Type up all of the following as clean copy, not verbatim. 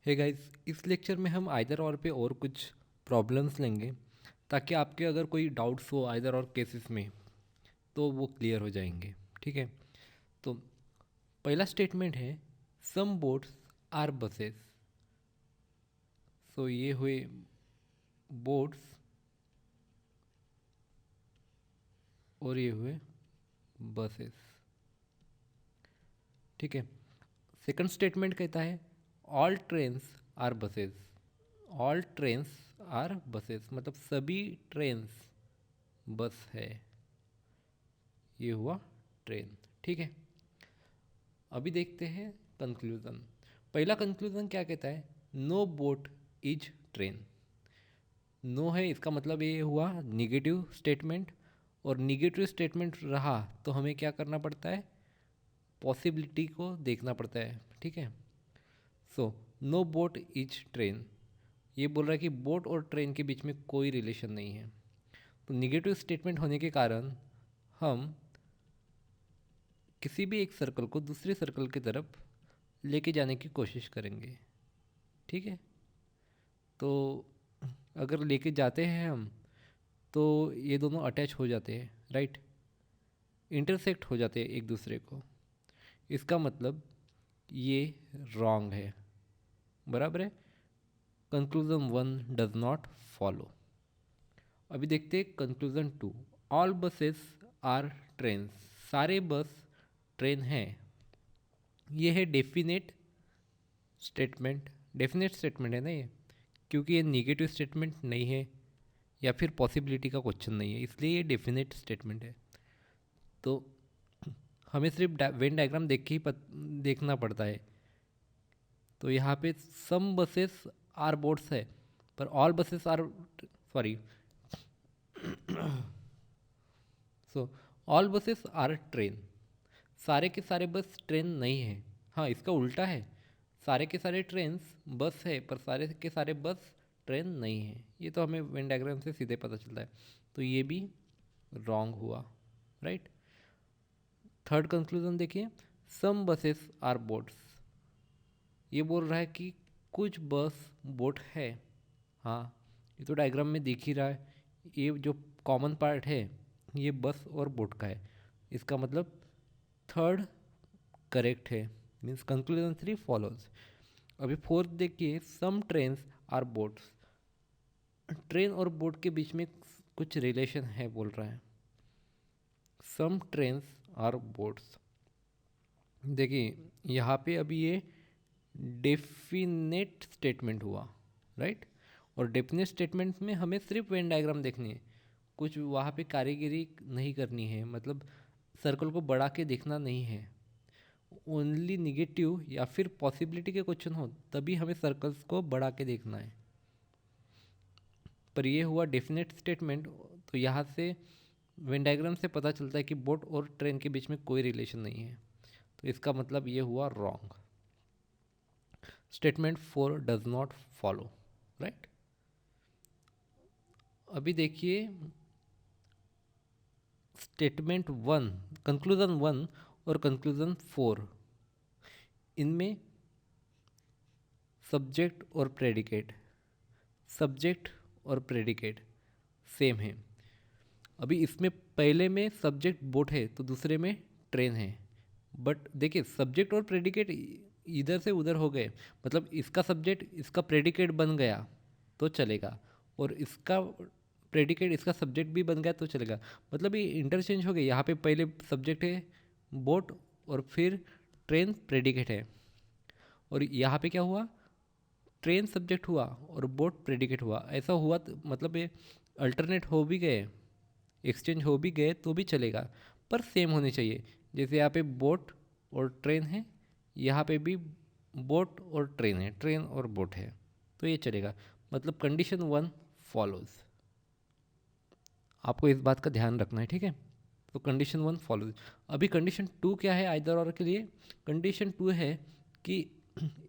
Hey guys, इस lecture में हम आइदर और पे और कुछ प्रॉब्लम्स लेंगे ताकि आपके अगर कोई डाउट्स हो आइदर और केसेस में तो वो क्लियर हो जाएंगे। ठीक है, तो पहला स्टेटमेंट है सम बोट्स आर बसेस। सो ये हुए बोट्स और ये हुए बसेस। ठीक है, सेकंड स्टेटमेंट कहता है all trains are buses. All trains are buses मतलब सभी ट्रेन्स बस है। ये हुआ ट्रेन। ठीक है, अभी देखते हैं कंक्लूज़न। पहला कंक्लूज़न क्या कहता है, no boat is train. No है इसका मतलब ये हुआ निगेटिव स्टेटमेंट, और निगेटिव स्टेटमेंट रहा तो हमें क्या करना पड़ता है, पॉसिबिलिटी को देखना पड़ता है। ठीक है, so no boat is train ये बोल रहा है कि बोट और ट्रेन के बीच में कोई रिलेशन नहीं है। तो निगेटिव स्टेटमेंट होने के कारण हम किसी भी एक सर्कल को दूसरे सर्कल की तरफ लेके जाने की कोशिश करेंगे। ठीक है, तो अगर लेके जाते हैं हम तो ये दोनों अटैच हो जाते हैं, राइट, इंटरसेक्ट हो जाते हैं एक दूसरे को। इसका मतलब ये रॉन्ग है, बराबर है। Conclusion one does not follow. अभी देखते हैं conclusion two. All buses are train. सारे बस ट्रेन हैं। ये है डेफिनेट स्टेटमेंट। डेफिनेट स्टेटमेंट है ना ये, क्योंकि ये निगेटिव स्टेटमेंट नहीं है या फिर पॉसिबिलिटी का क्वेश्चन नहीं है, इसलिए ये डेफिनेट स्टेटमेंट है। तो हमें सिर्फ वेन डायग्राम देख के ही देखना पड़ता है। तो यहाँ पे सम बसेस आर बोट्स है, पर all buses are, sorry, so all buses are train. सारे के सारे बस ट्रेन नहीं है। हाँ, इसका उल्टा है, सारे के सारे ट्रेन्स बस है पर सारे के सारे बस ट्रेन नहीं है। ये तो हमें वेन डायग्राम से सीधे पता चलता है, तो ये भी रॉन्ग हुआ, राइट। थर्ड कंक्लूजन देखिए, सम बसेस आर बोट्स। ये बोल रहा है कि कुछ बस बोट है। हाँ, ये तो डायग्राम में दिख ही रहा है, ये जो कॉमन पार्ट है ये बस और बोट का है। इसका मतलब थर्ड करेक्ट है, मीन्स कंक्लूजन थ्री फॉलोज। अभी फोर्थ देखिए, सम ट्रेन्स आर बोट्स। ट्रेन और बोट के बीच में कुछ रिलेशन है बोल रहा है। सम ट्रेन्स आर बोट्स, देखिए यहाँ पे अभी ये डेफिनेट स्टेटमेंट हुआ, राइट। और डेफिनेट स्टेटमेंट में हमें सिर्फ वेन डायग्राम देखनी है, कुछ वहाँ पे कारीगरी नहीं करनी है, मतलब सर्कल को बढ़ा के देखना नहीं है। ओनली निगेटिव या फिर पॉसिबिलिटी के क्वेश्चन हो तभी हमें सर्कल्स को बढ़ा के देखना है। पर ये हुआ डेफिनेट स्टेटमेंट, तो यहाँ से वेन डायग्राम से पता चलता है कि बोट और ट्रेन के बीच में कोई रिलेशन नहीं है, तो इसका मतलब ये हुआ wrong. Statement four does not follow, right. अभी देखिए स्टेटमेंट वन, कंक्लूजन वन और कंक्लूजन फोर, इनमें सब्जेक्ट और प्रेडिकेट, सब्जेक्ट और प्रेडिकेट सेम है। अभी इसमें पहले में सब्जेक्ट बोट है तो दूसरे में ट्रेन है, बट देखिए सब्जेक्ट और प्रेडिकेट इधर से उधर हो गए, मतलब इसका सब्जेक्ट इसका प्रेडिकेट बन गया तो चलेगा, और इसका प्रेडिकेट इसका सब्जेक्ट भी बन गया तो चलेगा। मतलब ये इंटरचेंज हो गए, यहाँ पे पहले सब्जेक्ट है बोट और फिर ट्रेन प्रेडिकेट है, और यहाँ पे क्या हुआ, ट्रेन सब्जेक्ट हुआ और बोट प्रेडिकेट हुआ। ऐसा हुआ तो मतलब ये अल्टरनेट हो भी गए, एक्सचेंज हो भी गए तो भी चलेगा, पर सेम होने चाहिए। जैसे यहाँ पे बोट और ट्रेन है, यहाँ पे भी बोट और ट्रेन है, ट्रेन और बोट है, तो ये चलेगा। मतलब कंडीशन वन फॉलोज, आपको इस बात का ध्यान रखना है, ठीक है। तो कंडीशन वन फॉलोज। अभी कंडीशन टू क्या है आइदर और के लिए, कंडीशन टू है कि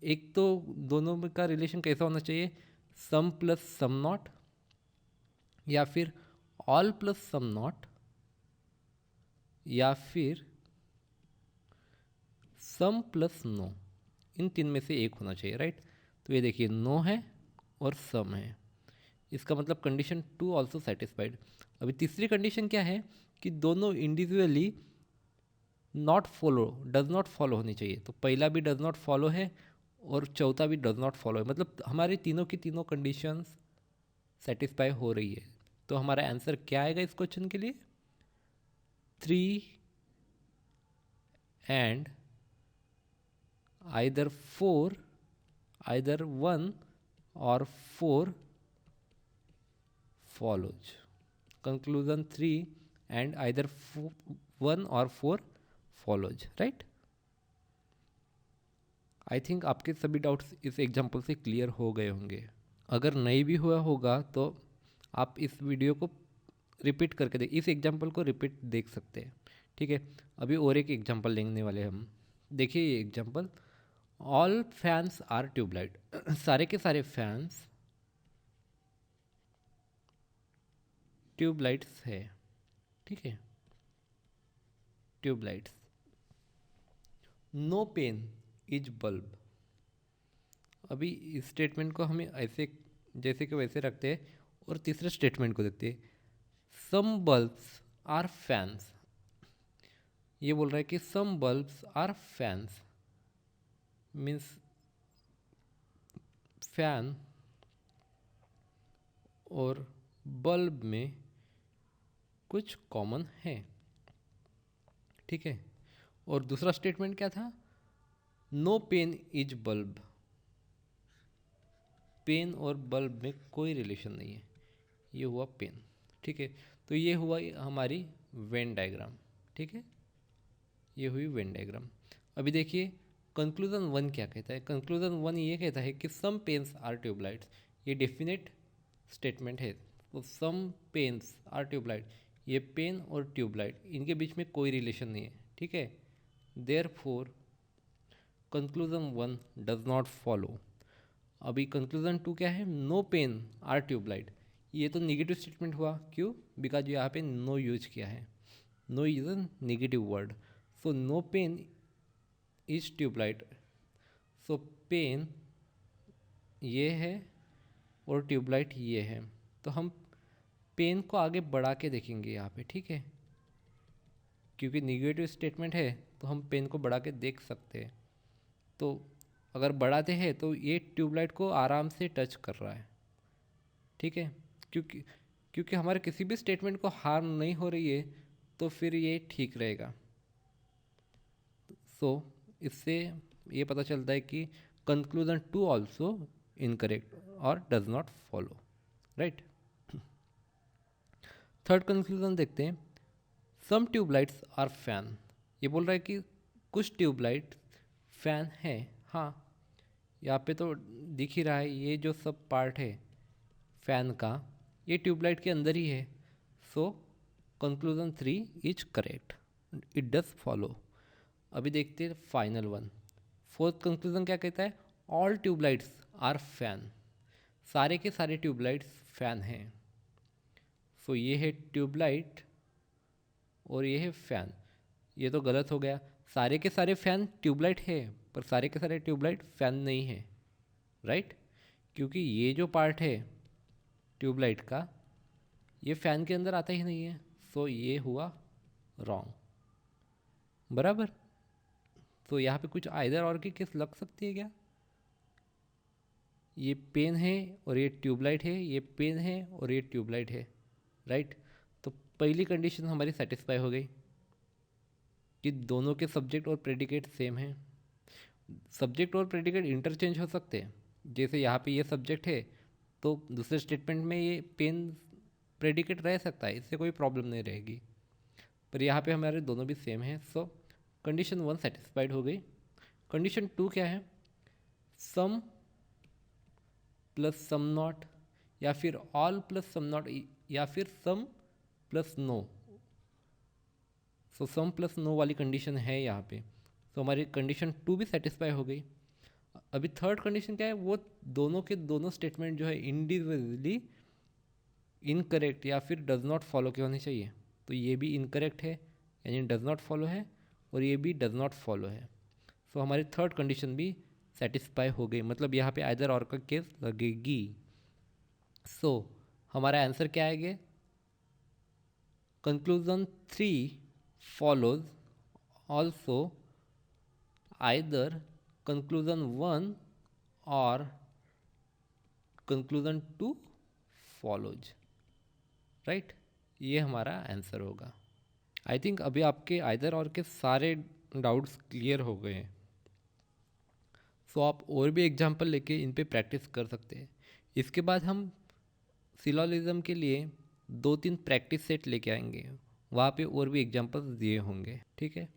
एक तो दोनों में का रिलेशन कैसा होना चाहिए, सम प्लस सम नॉट, या फिर ऑल प्लस सम नॉट, या फिर सम प्लस नो। इन तीन में से एक होना चाहिए, राइट। तो ये देखिए नो है और सम है, इसका मतलब कंडीशन 2 ऑल्सो सेटिस्फाइड। अभी तीसरी कंडीशन क्या है कि दोनों individually not follow, does not follow होनी चाहिए। तो पहला भी डज नॉट फॉलो है और चौथा भी डज नॉट फॉलो है, मतलब हमारी तीनों की तीनों कंडीशंस सेटिस्फाई हो रही है। तो हमारा आंसर क्या आएगा इस क्वेश्चन के लिए? 3 एंड आइदर 4, आइदर 1 और 4 follows. Conclusion 3 and either 1 or 4 follows, right? I think आपके सभी डाउट्स इस एग्जाम्पल से क्लियर हो गए होंगे। अगर नहीं भी हुआ होगा तो आप इस वीडियो को रिपीट करके इस एग्जाम्पल को रिपीट देख सकते हैं, ठीक है। अभी और एक एग्जाम्पल लेने वाले हम। देखिए ये example, all fans are tubelight. सारे के सारे फैंस ट्यूबलाइट्स है, ठीक है, tubelights. No pen is bulb. अभी इस स्टेटमेंट को हमें ऐसे जैसे कि वैसे रखते हैं और तीसरे स्टेटमेंट को देखते हैं। Some bulbs are fans. ये बोल रहा है कि some bulbs are fans, means fan और बल्ब में कुछ कॉमन है, ठीक है। और दूसरा स्टेटमेंट क्या था? No pen is bulb. Pen और बल्ब में कोई रिलेशन नहीं है, ये हुआ पेन, ठीक है। तो ये हुआ हमारी वेन डायग्राम, ठीक है, ये हुई वेन डायग्राम। अभी देखिए कंक्लूजन 1 क्या कहता है। कंक्लूजन 1 ये कहता है कि सम पेन्स आर ट्यूबलाइट्स। ये डेफिनेट स्टेटमेंट है। तो सम पेन्स आर ट्यूबलाइट, ये पेन और ट्यूबलाइट इनके बीच में कोई रिलेशन नहीं है, ठीक है। Therefore conclusion 1 does not follow. अभी कंक्लूजन 2 क्या है? No pen are tubelight. ये तो निगेटिव स्टेटमेंट हुआ, क्यों? बिकॉज यहाँ पे नो यूज किया है। No is a negative word, so no pen is tubelight. So pen ये है और ट्यूबलाइट ये है। तो हम पेन को आगे बढ़ा के देखेंगे यहाँ पे, ठीक है, क्योंकि निगेटिव स्टेटमेंट है तो हम पेन को बढ़ा के देख सकते हैं। तो अगर बढ़ाते हैं तो ये ट्यूबलाइट को आराम से टच कर रहा है, ठीक है, क्योंकि क्योंकि हमारे किसी भी स्टेटमेंट को हार्म नहीं हो रही है, तो फिर ये ठीक रहेगा। सो इससे ये पता चलता है कि कंक्लूजन 2 ऑल्सो इनकरेक्ट और does not follow, right. Third conclusion देखते हैं। सम ट्यूबलाइट्स आर फैन। ये बोल रहा है कि कुछ ट्यूबलाइट फैन है। हाँ, यहाँ पे तो दिख ही रहा है, ये जो सब पार्ट है फैन का ये ट्यूबलाइट के अंदर ही है। So conclusion 3 is correct, it does follow. अभी देखते हैं फाइनल वन। फोर्थ कंक्लूजन क्या कहता है? All tubelights are fan. सारे के सारे ट्यूबलाइट्स फैन हैं। सो ये है ट्यूबलाइट और ये है फैन। ये तो गलत हो गया, सारे के सारे फैन ट्यूबलाइट है पर सारे के सारे ट्यूबलाइट फैन नहीं है, राइट। क्योंकि ये जो पार्ट है ट्यूबलाइट का ये फैन के अंदर आता ही नहीं है। सो ये हुआ रॉन्ग, बराबर। तो यहाँ पे कुछ आइदर और की केस लग सकती है क्या? ये पेन है और ये ट्यूबलाइट है, ये पेन है और ये ट्यूबलाइट है, राइट। तो पहली कंडीशन हमारी सेटिस्फाई हो गई कि दोनों के सब्जेक्ट और प्रेडिकेट सेम हैं। सब्जेक्ट और प्रेडिकेट इंटरचेंज हो सकते हैं, जैसे यहाँ पे ये सब्जेक्ट है तो दूसरे स्टेटमेंट में ये पेन प्रेडिकेट रह सकता है, इससे कोई प्रॉब्लम नहीं रहेगी। पर यहाँ पे हमारे दोनों भी सेम हैं। सो कंडीशन 1 सेटिस्फाइड हो गई। कंडीशन 2 क्या है? सम प्लस सम नॉट, या फिर ऑल प्लस सम नॉट, या फिर सम प्लस नो। सो सम प्लस नो वाली कंडीशन है यहाँ पे। तो हमारी कंडीशन 2 भी सेटिस्फाई हो गई। अभी थर्ड कंडीशन क्या है? वो दोनों के दोनों स्टेटमेंट जो है इंडिविजुअली इनकरेक्ट या फिर डज नॉट फॉलो के होने चाहिए। तो ये भी इनकरेक्ट है यानी डज नॉट फॉलो है, और ये भी डज नॉट फॉलो है। सो हमारी थर्ड कंडीशन भी सेटिस्फाई हो गई, मतलब यहाँ पे आइदर और का केस लगेगी। सो हमारा आंसर क्या आएगा? Conclusion 3 follows also either conclusion 1 और कंक्लूजन 2 फॉलोज, राइट। ये हमारा आंसर होगा। आई थिंक अभी आपके आइदर और के सारे डाउट्स क्लियर हो गए हैं। सो आप और भी एग्जाम्पल लेके इन पे प्रैक्टिस कर सकते हैं। इसके बाद हम सिलोजिज्म के लिए 2-3 प्रैक्टिस सेट लेके आएंगे, वहाँ पे और भी एग्जाम्पल्स दिए होंगे, ठीक है।